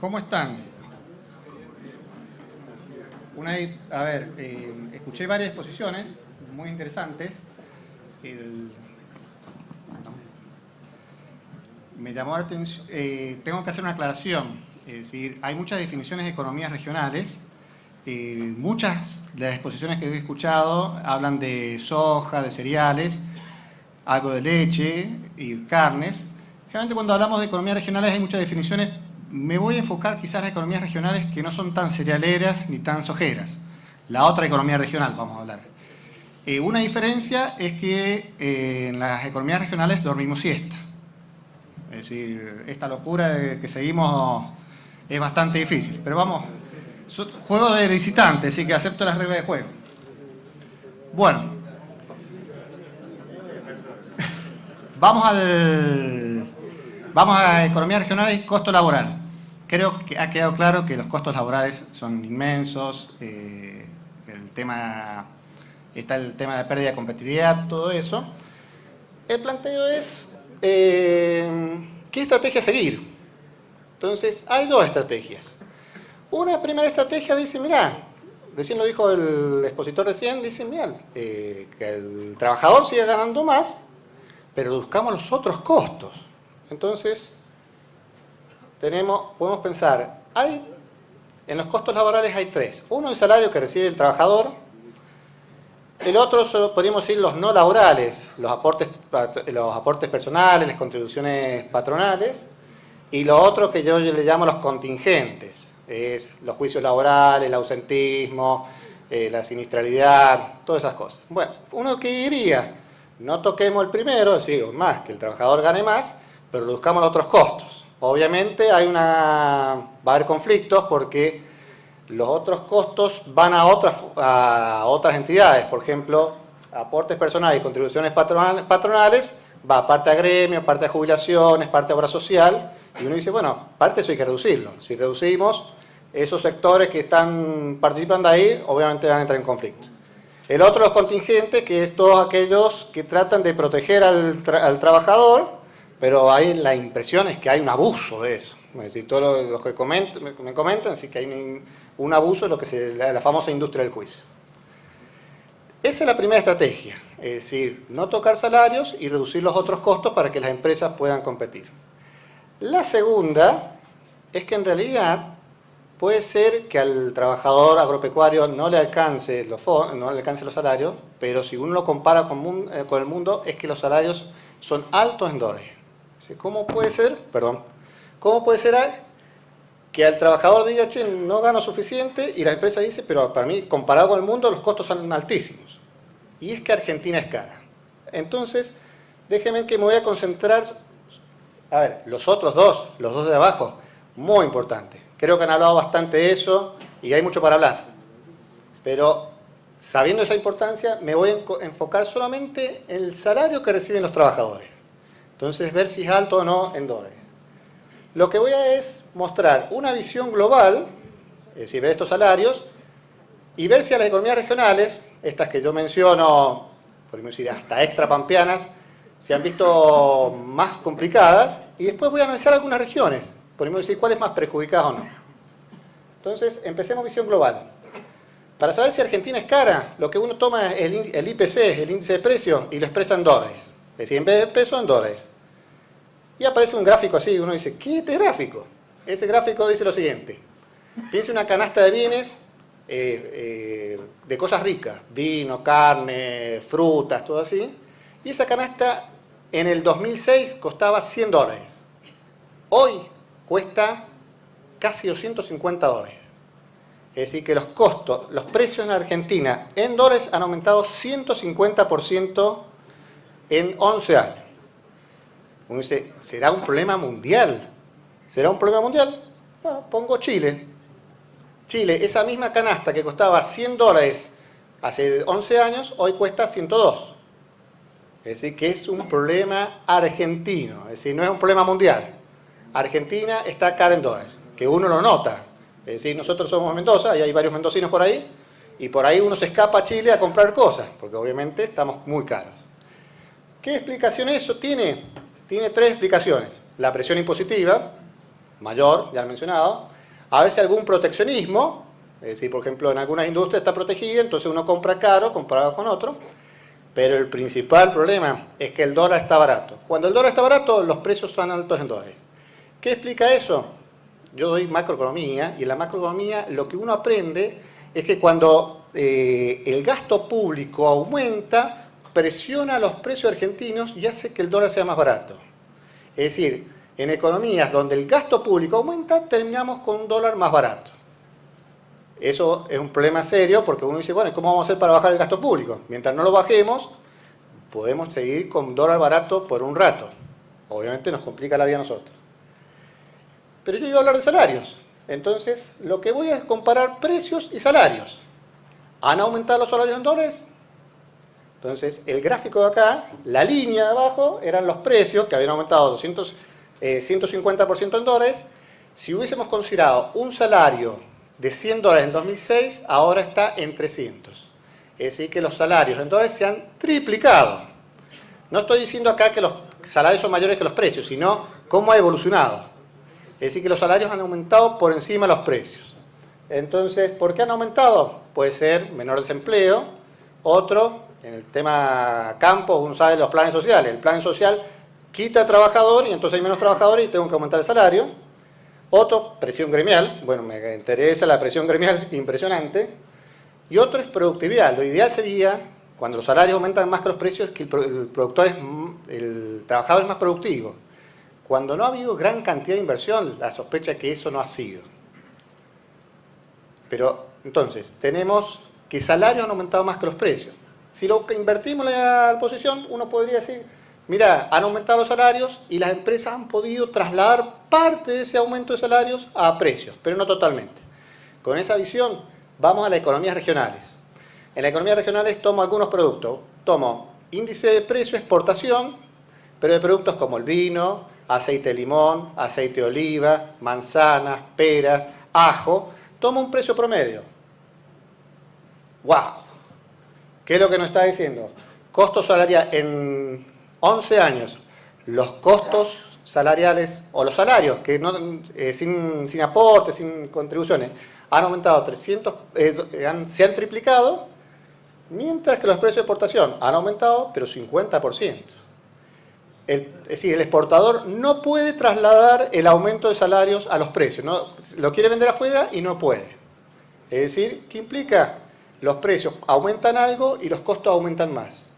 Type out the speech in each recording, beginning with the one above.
¿Cómo están? Escuché varias exposiciones muy interesantes. Me llamó la atención, tengo que hacer una aclaración. Es decir, hay muchas definiciones de economías regionales. Muchas de las exposiciones que he escuchado hablan de soja, de cereales, algo de leche y carnes. Generalmente cuando hablamos de economías regionales hay muchas definiciones. Me voy a enfocar quizás en las economías regionales que no son tan cerealeras ni tan sojeras. La otra economía regional, vamos a hablar. Una diferencia es que en las economías regionales dormimos siesta. Es decir, esta locura que seguimos es bastante difícil. Pero vamos, juego de visitante, así que acepto las reglas de juego. Bueno, vamos a economías regionales y costo laboral. Creo que ha quedado claro que los costos laborales son inmensos, está el tema de pérdida de competitividad, todo eso. El planteo es, ¿qué estrategia seguir? Entonces, hay dos estrategias. Una primera estrategia dice, mirá, recién lo dijo el expositor recién, dice, mirá, que el trabajador siga ganando más, pero reduzcamos los otros costos. Entonces, podemos pensar, en los costos laborales hay tres. Uno, el salario que recibe el trabajador. El otro, podríamos decir, los no laborales, los aportes personales, las contribuciones patronales. Y lo otro que yo le llamo los contingentes, es los juicios laborales, el ausentismo, la siniestralidad, todas esas cosas. Bueno, uno que diría, no toquemos el primero, es decir, más que el trabajador gane más, pero reduzcamos los otros costos. Obviamente va a haber conflictos porque los otros costos van a otras entidades. Por ejemplo, aportes personales y contribuciones patronales va parte a gremio, parte a jubilaciones, parte a obra social. Y uno dice, bueno, parte de eso hay que reducirlo. Si reducimos, esos sectores que están participando ahí, obviamente van a entrar en conflicto. El otro, los contingentes, que es todos aquellos que tratan de proteger al trabajador, pero ahí la impresión es que hay un abuso de eso. Es decir, todos los que me comentan, sí que hay un abuso de lo que la famosa industria del juicio. Esa es la primera estrategia, es decir, no tocar salarios y reducir los otros costos para que las empresas puedan competir. La segunda es que en realidad puede ser que al trabajador agropecuario no le alcance los salarios, pero si uno lo compara con el mundo, es que los salarios son altos en dólares. ¿Cómo puede ser? ¿Cómo puede ser que al trabajador diga, che, no gano suficiente, y la empresa dice, pero para mí, comparado con el mundo, los costos son altísimos? Y es que Argentina es cara. Entonces, déjenme que me voy a concentrar. A ver, los otros dos, los dos de abajo, muy importantes. Creo que han hablado bastante de eso y hay mucho para hablar. Pero, sabiendo esa importancia, me voy a enfocar solamente en el salario que reciben los trabajadores. Entonces, ver si es alto o no en dólares. Lo que voy a es mostrar una visión global, es decir, ver estos salarios, y ver si a las economías regionales, estas que yo menciono, podemos decir hasta extrapampeanas, se han visto más complicadas, y después voy a analizar algunas regiones, podemos decir cuáles más perjudicadas o no. Entonces, empecemos visión global. Para saber si Argentina es cara, lo que uno toma es el IPC, el índice de precios, y lo expresa en dólares. Es decir, en vez de pesos, en dólares. Y aparece un gráfico así, y uno dice, ¿qué es este gráfico? Ese gráfico dice lo siguiente. Piense una canasta de bienes de cosas ricas, vino, carne, frutas, todo así. Y esa canasta en el 2006 costaba $100. Hoy cuesta casi $250. Es decir, que los costos, los precios en Argentina en dólares han aumentado 150% en 11 años. Uno dice, ¿será un problema mundial? ¿Será un problema mundial? Bueno, pongo Chile. Chile, esa misma canasta que costaba $100 hace 11 años, hoy cuesta 102. Es decir, que es un problema argentino. Es decir, no es un problema mundial. Argentina está cara en dólares, que uno lo nota. Es decir, nosotros somos Mendoza y hay varios mendocinos por ahí, y por ahí uno se escapa a Chile a comprar cosas, porque obviamente estamos muy caros. ¿Qué explicación eso tiene? Tiene tres explicaciones. La presión impositiva, mayor, ya lo he mencionado. A veces algún proteccionismo, es decir, por ejemplo, en algunas industrias está protegida, entonces uno compra caro comparado con otro, pero el principal problema es que el dólar está barato. Cuando el dólar está barato, los precios son altos en dólares. ¿Qué explica eso? Yo doy macroeconomía, y en la macroeconomía lo que uno aprende es que cuando el gasto público aumenta, presiona los precios argentinos y hace que el dólar sea más barato. Es decir, en economías donde el gasto público aumenta, terminamos con un dólar más barato. Eso es un problema serio porque uno dice, bueno, ¿cómo vamos a hacer para bajar el gasto público? Mientras no lo bajemos, podemos seguir con dólar barato por un rato. Obviamente nos complica la vida a nosotros. Pero yo iba a hablar de salarios. Entonces, lo que voy a es comparar precios y salarios. ¿Han aumentado los salarios en dólares? Entonces, el gráfico de acá, la línea de abajo, eran los precios que habían aumentado 150% en dólares. Si hubiésemos considerado un salario de 100 dólares en 2006, ahora está en 300. Es decir, que los salarios en dólares se han triplicado. No estoy diciendo acá que los salarios son mayores que los precios, sino cómo ha evolucionado. Es decir, que los salarios han aumentado por encima de los precios. Entonces, ¿por qué han aumentado? Puede ser menor desempleo. Otro, en el tema campo, uno sabe los planes sociales. El plan social quita trabajador y entonces hay menos trabajadores y tengo que aumentar el salario. Otro, presión gremial. Bueno, me interesa la presión gremial, impresionante. Y otro es productividad. Lo ideal sería, cuando los salarios aumentan más que los precios, que el trabajador es más productivo. Cuando no ha habido gran cantidad de inversión, la sospecha es que eso no ha sido. Pero, entonces, tenemos que salarios han aumentado más que los precios. Si lo invertimos en la posición, uno podría decir, mira, han aumentado los salarios y las empresas han podido trasladar parte de ese aumento de salarios a precios, pero no totalmente. Con esa visión, vamos a las economías regionales. En las economías regionales tomo algunos productos. Tomo índice de precio exportación, pero de productos como el vino, aceite de limón, aceite de oliva, manzanas, peras, ajo, toma un precio promedio. ¡Wow! ¿Qué es lo que nos está diciendo? Costo salarial en 11 años. Los costos salariales, o los salarios, que no, sin aportes, sin contribuciones, han aumentado 300, se han triplicado, mientras que los precios de exportación han aumentado, pero 50%. Es decir, el exportador no puede trasladar el aumento de salarios a los precios. ¿No? Lo quiere vender afuera y no puede. Es decir, ¿qué implica? Los precios aumentan algo y los costos aumentan más.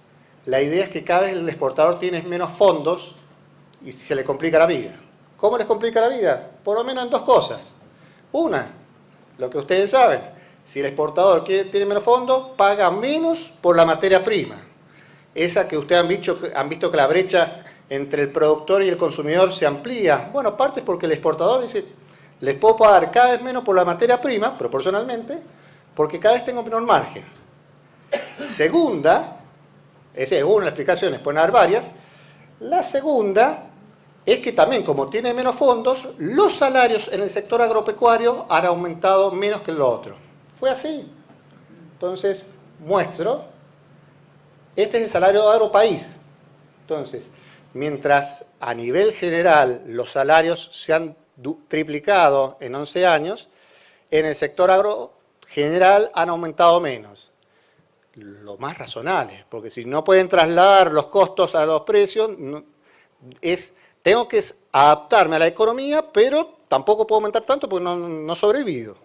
La idea es que cada vez el exportador tiene menos fondos y se le complica la vida. ¿Cómo les complica la vida? Por lo menos en dos cosas. Una, lo que ustedes saben, si el exportador tiene menos fondos, paga menos por la materia prima. Esa que ustedes han visto que la brecha entre el productor y el consumidor se amplía. Bueno, parte es porque el exportador dice, les puedo pagar cada vez menos por la materia prima, proporcionalmente, porque cada vez tengo menor margen. Segunda, esa es una de las explicaciones, pueden haber varias. La segunda es que también, como tiene menos fondos, los salarios en el sector agropecuario han aumentado menos que en lo otro. Fue así. Entonces, muestro, este es el salario de agropaís. Entonces, mientras a nivel general los salarios se han triplicado en 11 años, en el sector agro general han aumentado menos. Lo más razonable, porque si no pueden trasladar los costos a los precios, tengo que adaptarme a la economía, pero tampoco puedo aumentar tanto porque no sobrevivo.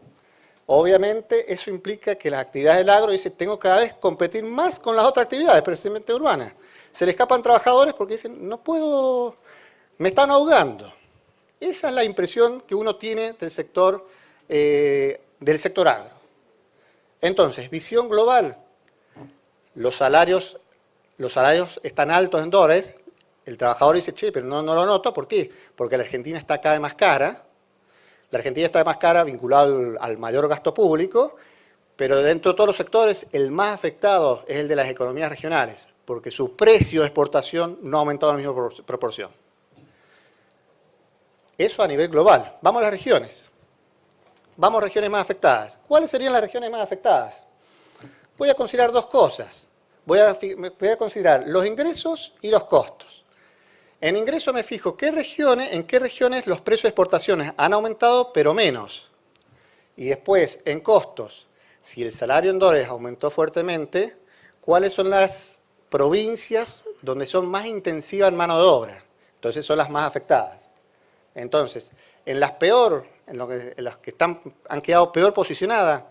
Obviamente eso implica que las actividades del agro, tengo que cada vez competir más con las otras actividades, precisamente urbanas. Se le escapan trabajadores porque dicen, no puedo, me están ahogando. Esa es la impresión que uno tiene del sector agro. Entonces, visión global. Los salarios están altos en dólares. El trabajador dice, che, pero no lo noto. ¿Por qué? Porque la Argentina está cada vez más cara. La Argentina está más cara vinculada al mayor gasto público, pero dentro de todos los sectores, el más afectado es el de las economías regionales, porque su precio de exportación no ha aumentado en la misma proporción. Eso a nivel global. Vamos a las regiones. Vamos a regiones más afectadas. ¿Cuáles serían las regiones más afectadas? Voy a considerar dos cosas. Voy a considerar los ingresos y los costos. En ingresos me fijo en qué regiones los precios de exportaciones han aumentado, pero menos. Y después, en costos, si el salario en dólares aumentó fuertemente, ¿cuáles son las provincias donde son más intensivas en mano de obra? Entonces son las más afectadas. Entonces, en las que han quedado peor posicionadas,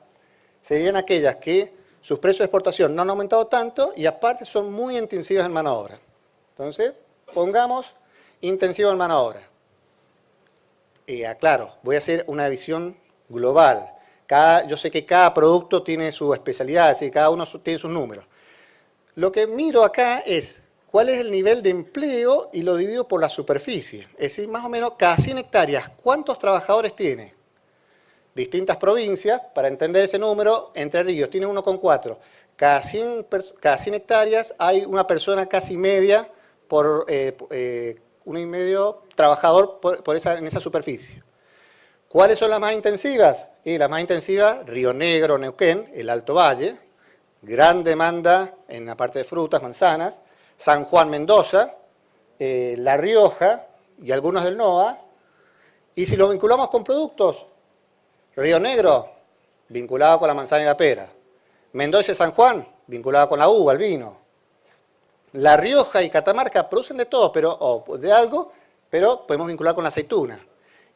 serían aquellas que sus precios de exportación no han aumentado tanto y aparte son muy intensivas en mano de obra. Entonces, pongamos intensivo en mano de obra. Aclaro, voy a hacer una visión global. Yo sé que cada producto tiene su especialidad, es decir, cada uno tiene sus números. Lo que miro acá es cuál es el nivel de empleo y lo divido por la superficie. Es decir, más o menos cada 100 hectáreas, ¿cuántos trabajadores tiene? Distintas provincias, para entender ese número, Entre Ríos tiene 1,4. Cada 100 hectáreas hay una persona casi media por 1,5 trabajador en esa superficie. ¿Cuáles son las más intensivas? Y las más intensivas, Río Negro, Neuquén, el Alto Valle, gran demanda en la parte de frutas, manzanas, San Juan, Mendoza, La Rioja y algunos del NOA. Y si lo vinculamos con productos, Río Negro, vinculado con la manzana y la pera. Mendoza y San Juan, vinculado con la uva, el vino. La Rioja y Catamarca producen de todo, o de algo, pero podemos vincular con la aceituna.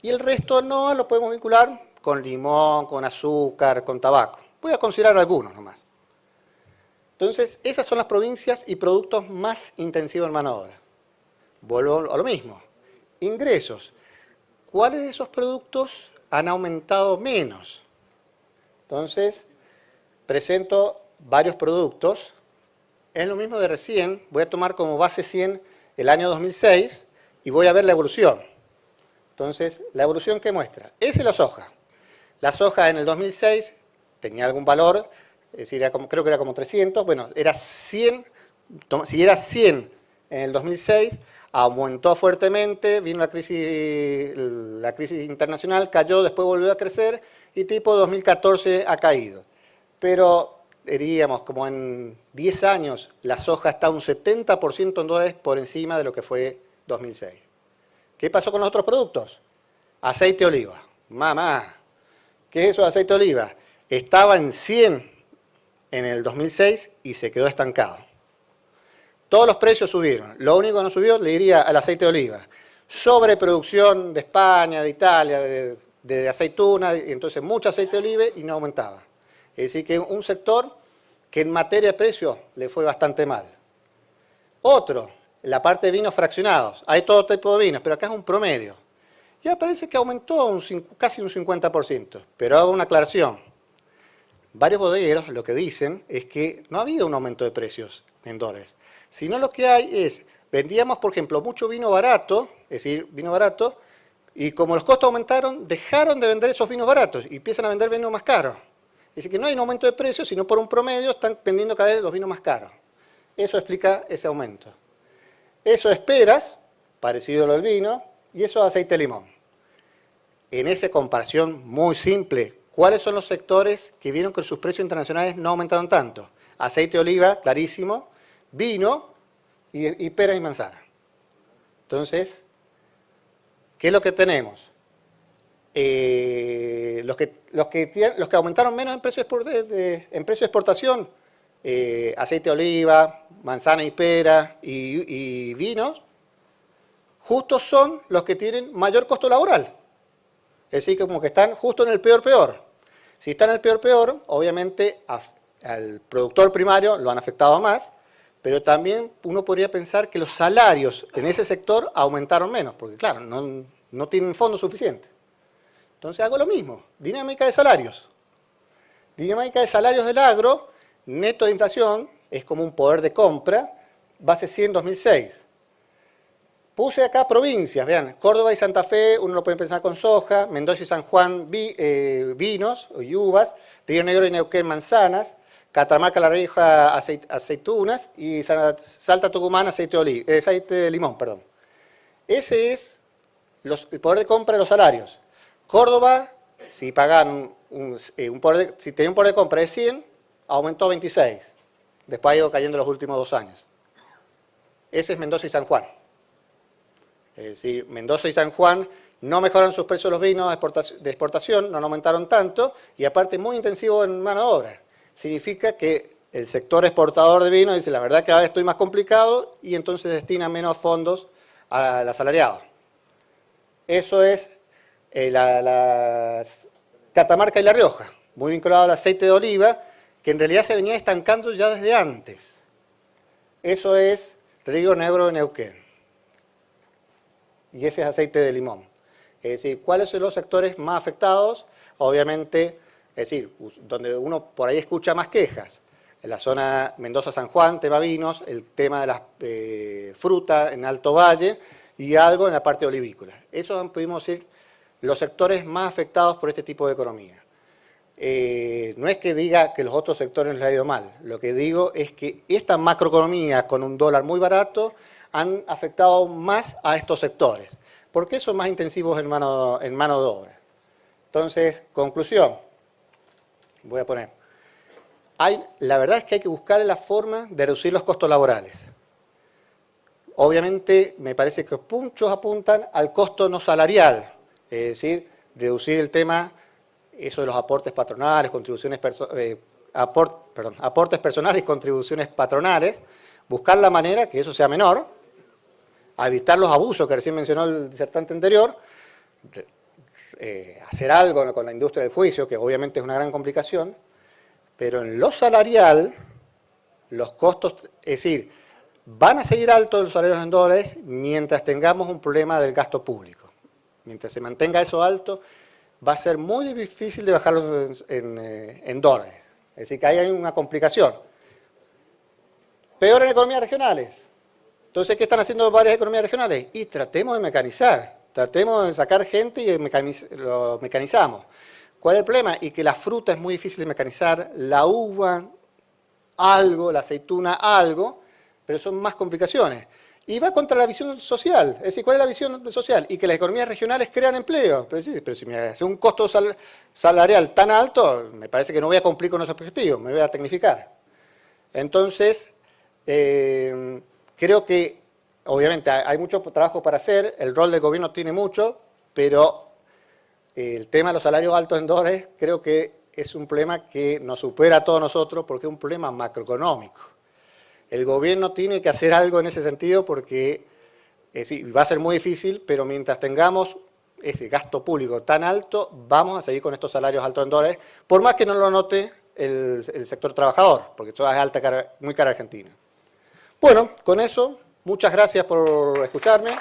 Y el resto no lo podemos vincular con limón, con azúcar, con tabaco. Voy a considerar algunos nomás. Entonces, esas son las provincias y productos más intensivos en mano de obra. Vuelvo a lo mismo. Ingresos. ¿Cuáles de esos productos han aumentado menos? Entonces, presento varios productos. Es lo mismo de recién. Voy a tomar como base 100 el año 2006 y voy a ver la evolución. Entonces, la evolución que muestra. Esa es la soja. La soja en el 2006 tenía algún valor, es decir, creo que era como 300, bueno, era 100, si era 100 en el 2006, aumentó fuertemente, vino la crisis internacional, cayó, después volvió a crecer y tipo 2014 ha caído. Pero diríamos, como en 10 años, la soja está un 70% en dólares por encima de lo que fue 2006. ¿Qué pasó con los otros productos? Aceite de oliva. Mamá, ¿qué es eso de aceite de oliva? Estaba en 100 en el 2006 y se quedó estancado. Todos los precios subieron. Lo único que no subió, le diría, al aceite de oliva. Sobreproducción de España, de Italia, de aceituna, entonces mucho aceite de oliva y no aumentaba. Es decir, que un sector que en materia de precio le fue bastante mal. Otro, la parte de vinos fraccionados. Hay todo tipo de vinos, pero acá es un promedio. Ya parece que aumentó casi un 50%, pero hago una aclaración. Varios bodegueros lo que dicen es que no ha habido un aumento de precios en dólares, sino lo que hay es, vendíamos, por ejemplo, mucho vino barato, es decir, vino barato, y como los costos aumentaron, dejaron de vender esos vinos baratos y empiezan a vender vinos más caros. Es decir, que no hay un aumento de precios, sino por un promedio están vendiendo cada vez los vinos más caros. Eso explica ese aumento. Eso es peras, parecido a lo del vino, y eso es aceite de limón. En esa comparación muy simple, ¿cuáles son los sectores que vieron que sus precios internacionales no aumentaron tanto? Aceite de oliva, clarísimo, vino y pera y manzana. Entonces, ¿qué es lo que tenemos? Los que aumentaron menos en precio de exportación, aceite de oliva, manzana y pera y vinos, justo son los que tienen mayor costo laboral. Es decir, como que están justo en el peor. Si están en el peor, obviamente al productor primario lo han afectado más, pero también uno podría pensar que los salarios en ese sector aumentaron menos, porque claro, no tienen fondos suficientes. Entonces hago lo mismo, dinámica de salarios. Dinámica de salarios del agro, neto de inflación, es como un poder de compra, base 100 2006. Puse acá provincias, vean, Córdoba y Santa Fe, uno lo puede pensar con soja, Mendoza y San Juan vinos y uvas, Río Negro y Neuquén manzanas, Catamarca, La Rioja aceitunas y Salta, Tucumán aceite de limón. Ese es el poder de compra de los salarios. Córdoba, si pagan si tenía un poder de compra de 100, aumentó a 26. Después ha ido cayendo los últimos 2 años. Ese es Mendoza y San Juan. Es decir, Mendoza y San Juan no mejoran sus precios los vinos de exportación, no aumentaron tanto, y aparte muy intensivo en mano de obra. Significa que el sector exportador de vino dice, la verdad que cada vez estoy más complicado, y entonces destina menos fondos al asalariado. Eso es la Catamarca y La Rioja, muy vinculado al aceite de oliva, que en realidad se venía estancando ya desde antes. Eso es Río Negro de Neuquén. Y ese es aceite de limón. Es decir, ¿cuáles son los sectores más afectados? Obviamente, es decir, donde uno por ahí escucha más quejas. En la zona Mendoza-San Juan, tema vinos, el tema de las frutas en Alto Valle y algo en la parte olivícola. Esos pudimos decir los sectores más afectados por este tipo de economía. No es que diga que los otros sectores les ha ido mal, lo que digo es que esta macroeconomía con un dólar muy barato han afectado más a estos sectores. ¿Por qué son más intensivos en mano de obra? Entonces, conclusión, voy a poner, la verdad es que hay que buscar la forma de reducir los costos laborales. Obviamente, me parece que muchos apuntan al costo no salarial, es decir, reducir el tema, eso de los aportes patronales, aportes personales y contribuciones patronales, buscar la manera que eso sea menor, a evitar los abusos que recién mencionó el disertante anterior, hacer algo con la industria del juicio, que obviamente es una gran complicación, pero en lo salarial, los costos, es decir, van a seguir altos los salarios en dólares mientras tengamos un problema del gasto público. Mientras se mantenga eso alto, va a ser muy difícil de bajarlos en dólares. Es decir, que ahí hay una complicación. Peor en economías regionales. Entonces, ¿qué están haciendo varias economías regionales? Y tratemos de mecanizar, tratemos de sacar gente y lo mecanizamos. ¿Cuál es el problema? Y que la fruta es muy difícil de mecanizar, la uva, algo, la aceituna, algo, pero son más complicaciones. Y va contra la visión social. Es decir, ¿cuál es la visión social? Y que las economías regionales crean empleo. Pero si me hace un costo salarial tan alto, me parece que no voy a cumplir con esos objetivos, me voy a tecnificar. Entonces, creo que, obviamente, hay mucho trabajo para hacer, el rol del gobierno tiene mucho, pero el tema de los salarios altos en dólares creo que es un problema que nos supera a todos nosotros porque es un problema macroeconómico. El gobierno tiene que hacer algo en ese sentido porque sí, va a ser muy difícil, pero mientras tengamos ese gasto público tan alto, vamos a seguir con estos salarios altos en dólares, por más que no lo note el sector trabajador, porque eso es muy cara Argentina. Bueno, con eso, muchas gracias por escucharme.